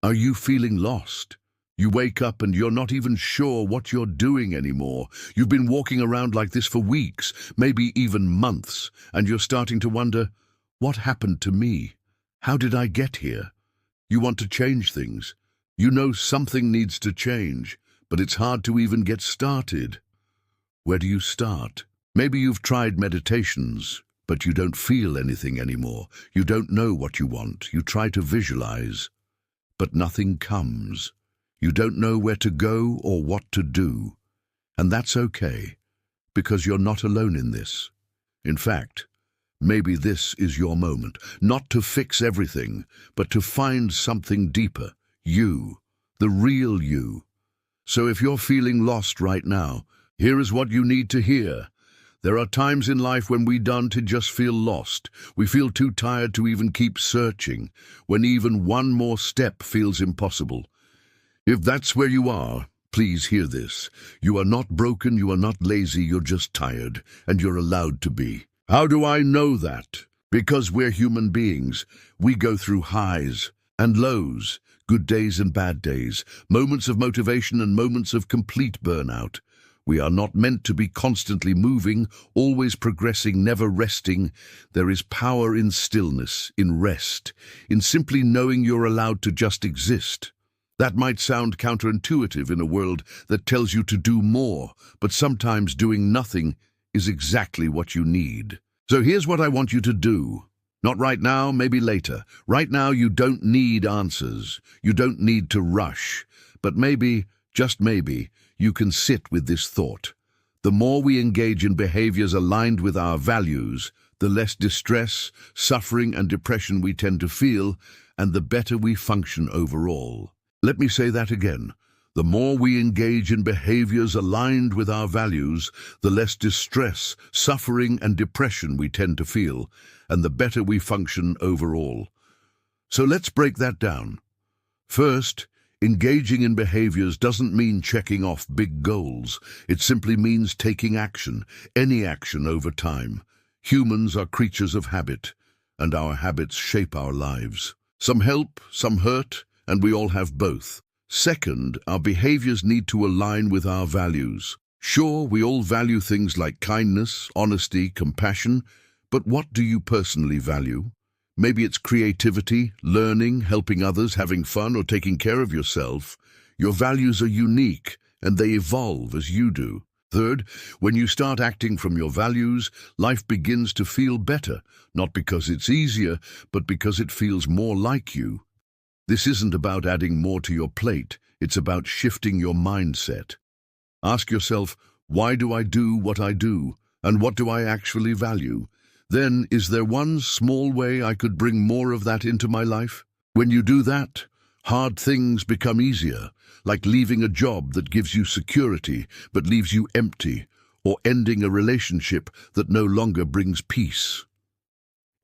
Are you feeling lost? You wake up and you're not even sure what you're doing anymore. You've been walking around like this for weeks, maybe even months, and you're starting to wonder, what happened to me? How did I get here? You want to change things. You know something needs to change, but it's hard to even get started. Where do you start? Maybe you've tried meditations, but you don't feel anything anymore. You don't know what you want. You try to visualize, but nothing comes. You don't know where to go or what to do. And that's okay, because you're not alone in this. In fact, maybe this is your moment, not to fix everything, but to find something deeper, you, the real you. So if you're feeling lost right now, here is what you need to hear. There are times in life when we don't just feel lost. We feel too tired to even keep searching, when even one more step feels impossible. If that's where you are, please hear this. You are not broken, you are not lazy, you're just tired, and you're allowed to be. How do I know that? Because we're human beings. We go through highs and lows, good days and bad days, moments of motivation and moments of complete burnout. We are not meant to be constantly moving, always progressing, never resting. There is power in stillness, in rest, in simply knowing you're allowed to just exist. That might sound counterintuitive in a world that tells you to do more, but sometimes doing nothing is exactly what you need. So here's what I want you to do. Not right now, maybe later. Right now you don't need answers. You don't need to rush. But maybe, just maybe, you can sit with this thought. The more we engage in behaviors aligned with our values, the less distress, suffering, and depression we tend to feel, and the better we function overall. Let me say that again. The more we engage in behaviors aligned with our values, the less distress, suffering, and depression we tend to feel, and the better we function overall. So let's break that down. First, engaging in behaviors doesn't mean checking off big goals. It simply means taking action, any action over time. Humans are creatures of habit, and our habits shape our lives. Some help, some hurt, and we all have both. Second, our behaviors need to align with our values. Sure, we all value things like kindness, honesty, compassion, but what do you personally value? Maybe it's creativity, learning, helping others, having fun, or taking care of yourself. Your values are unique, and they evolve as you do. Third, when you start acting from your values, life begins to feel better, not because it's easier, but because it feels more like you. This isn't about adding more to your plate, it's about shifting your mindset. Ask yourself, why do I do what I do, and what do I actually value? Then, is there one small way I could bring more of that into my life? When you do that, hard things become easier, like leaving a job that gives you security but leaves you empty, or ending a relationship that no longer brings peace.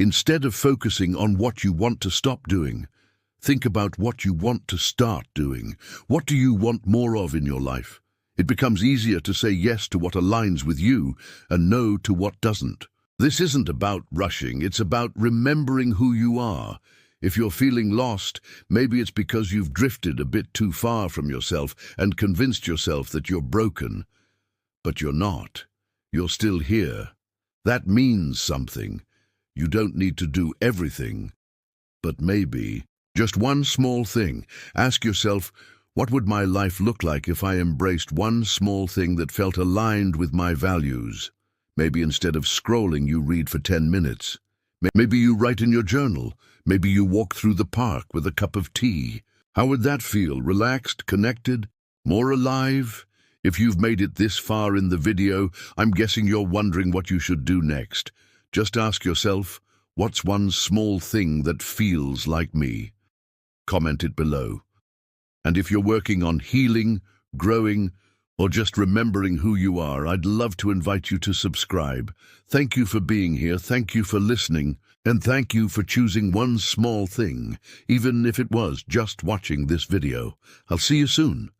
Instead of focusing on what you want to stop doing, think about what you want to start doing. What do you want more of in your life? It becomes easier to say yes to what aligns with you and no to what doesn't. This isn't about rushing, it's about remembering who you are. If you're feeling lost, maybe it's because you've drifted a bit too far from yourself and convinced yourself that you're broken. But you're not. You're still here. That means something. You don't need to do everything, but maybe just one small thing. Ask yourself, what would my life look like if I embraced one small thing that felt aligned with my values? Maybe instead of scrolling, you read for 10 minutes. Maybe you write in your journal. Maybe you walk through the park with a cup of tea. How would that feel? Relaxed, connected, more alive? If you've made it this far in the video, I'm guessing you're wondering what you should do next. Just ask yourself, what's one small thing that feels like me? Comment it below. And if you're working on healing, growing, or just remembering who you are, I'd love to invite you to subscribe. Thank you for being here, thank you for listening, and thank you for choosing one small thing, even if it was just watching this video. I'll see you soon.